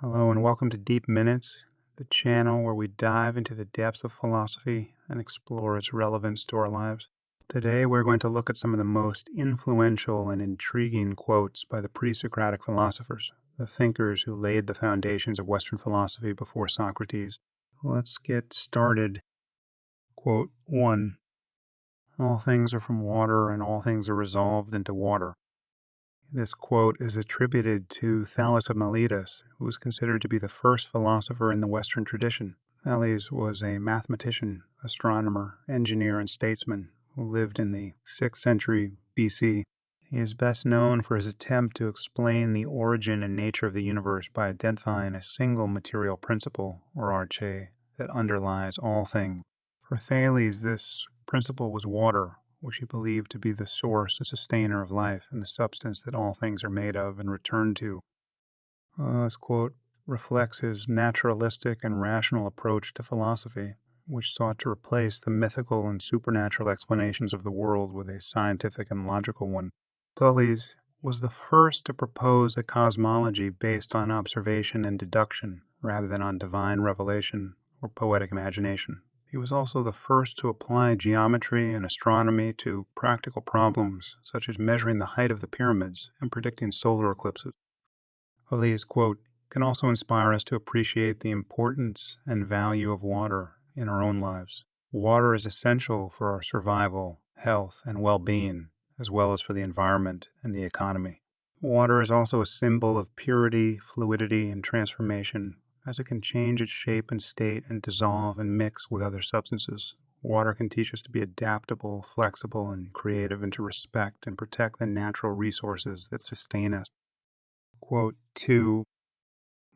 Hello and welcome to Deep Minutes, the channel where we dive into the depths of philosophy and explore its relevance to our lives. Today we're going to look at some of the most influential and intriguing quotes by the pre-Socratic philosophers, the thinkers who laid the foundations of Western philosophy before Socrates. Let's get started. Quote 1. All things are from water and all things are resolved into water. This quote is attributed to Thales of Miletus, who was considered to be the first philosopher in the Western tradition. Thales was a mathematician, astronomer, engineer, and statesman who lived in the 6th century BC. He is best known for his attempt to explain the origin and nature of the universe by identifying a single material principle, or arche, that underlies all things. For Thales, this principle was water, which he believed to be the source and sustainer of life and the substance that all things are made of and return to. This quote reflects his naturalistic and rational approach to philosophy, which sought to replace the mythical and supernatural explanations of the world with a scientific and logical one. Thales was the first to propose a cosmology based on observation and deduction, rather than on divine revelation or poetic imagination. He was also the first to apply geometry and astronomy to practical problems, such as measuring the height of the pyramids and predicting solar eclipses. Thales' quote can also inspire us to appreciate the importance and value of water in our own lives. Water is essential for our survival, health, and well-being, as well as for the environment and the economy. Water is also a symbol of purity, fluidity, and transformation, as it can change its shape and state and dissolve and mix with other substances. Water can teach us to be adaptable, flexible, and creative, and to respect and protect the natural resources that sustain us. Quote 2.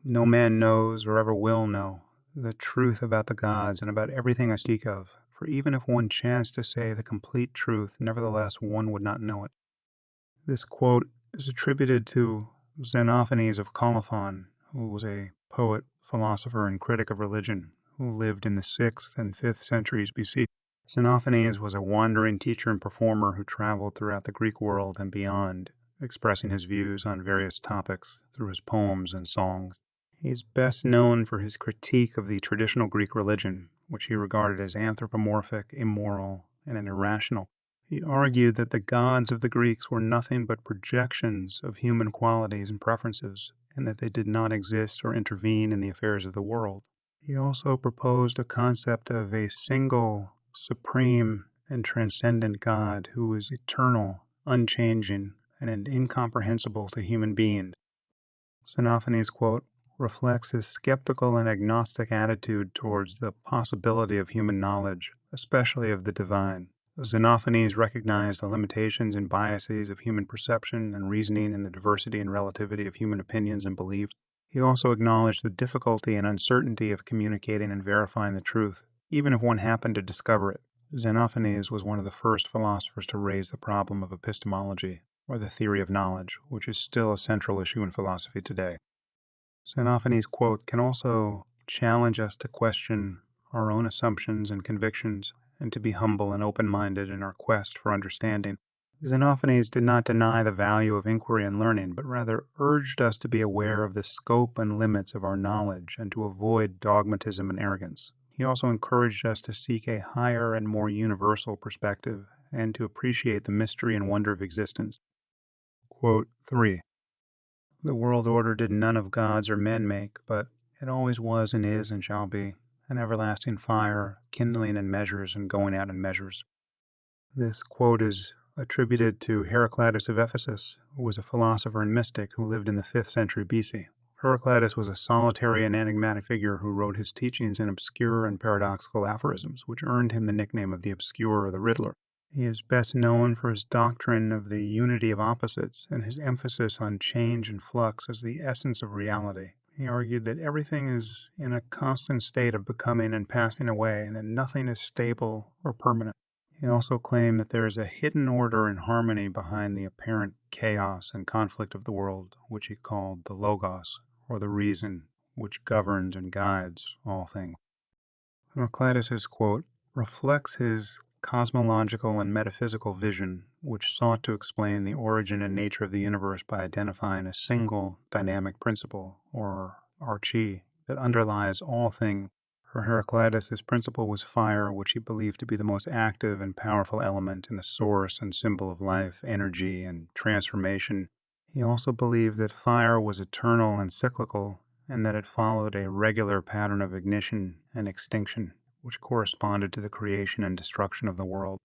No man knows or ever will know the truth about the gods and about everything I speak of, for even if one chanced to say the complete truth, nevertheless one would not know it. This quote is attributed to Xenophanes of Colophon, who was a poet, philosopher, and critic of religion, who lived in the 6th and 5th centuries BC. Xenophanes was a wandering teacher and performer who traveled throughout the Greek world and beyond, expressing his views on various topics through his poems and songs. He is best known for his critique of the traditional Greek religion, which he regarded as anthropomorphic, immoral, and irrational. He argued that the gods of the Greeks were nothing but projections of human qualities and preferences, and that they did not exist or intervene in the affairs of the world. He also proposed a concept of a single, supreme, and transcendent God who is eternal, unchanging, and incomprehensible to human beings. Xenophanes' quote reflects his skeptical and agnostic attitude towards the possibility of human knowledge, especially of the divine. Xenophanes recognized the limitations and biases of human perception and reasoning and the diversity and relativity of human opinions and beliefs. He also acknowledged the difficulty and uncertainty of communicating and verifying the truth, even if one happened to discover it. Xenophanes was one of the first philosophers to raise the problem of epistemology, or the theory of knowledge, which is still a central issue in philosophy today. Xenophanes' quote can also challenge us to question our own assumptions and convictions, and to be humble and open-minded in our quest for understanding. Xenophanes did not deny the value of inquiry and learning, but rather urged us to be aware of the scope and limits of our knowledge and to avoid dogmatism and arrogance. He also encouraged us to seek a higher and more universal perspective and to appreciate the mystery and wonder of existence. Quote 3. The world order did none of gods or men make, but it always was and is and shall be, an everlasting fire, kindling in measures and going out in measures. This quote is attributed to Heraclitus of Ephesus, who was a philosopher and mystic who lived in the 5th century BC. Heraclitus was a solitary and enigmatic figure who wrote his teachings in obscure and paradoxical aphorisms, which earned him the nickname of the Obscure or the Riddler. He is best known for his doctrine of the unity of opposites and his emphasis on change and flux as the essence of reality. He argued that everything is in a constant state of becoming and passing away, and that nothing is stable or permanent. He also claimed that there is a hidden order and harmony behind the apparent chaos and conflict of the world, which he called the Logos, or the reason which governs and guides all things. Heraclitus' quote reflects his cosmological and metaphysical vision, which sought to explain the origin and nature of the universe by identifying a single dynamic principle, or archi, that underlies all things. For Heraclitus, this principle was fire, which he believed to be the most active and powerful element in the source and symbol of life, energy, and transformation. He also believed that fire was eternal and cyclical, and that it followed a regular pattern of ignition and extinction, which corresponded to the creation and destruction of the world.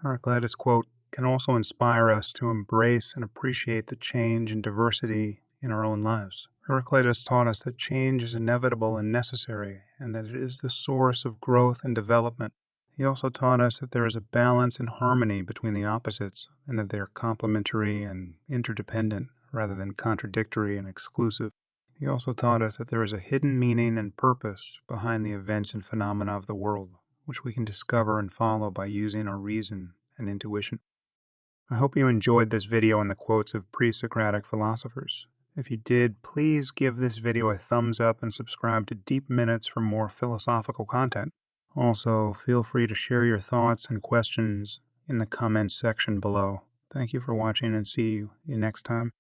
Heraclitus' quote can also inspire us to embrace and appreciate the change and diversity in our own lives. Heraclitus taught us that change is inevitable and necessary, and that it is the source of growth and development. He also taught us that there is a balance and harmony between the opposites, and that they are complementary and interdependent rather than contradictory and exclusive. He also taught us that there is a hidden meaning and purpose behind the events and phenomena of the world, which we can discover and follow by using our reason and intuition. I hope you enjoyed this video on the quotes of pre-Socratic philosophers. If you did, please give this video a thumbs up and subscribe to Deep Minutes for more philosophical content. Also, feel free to share your thoughts and questions in the comments section below. Thank you for watching, and see you next time.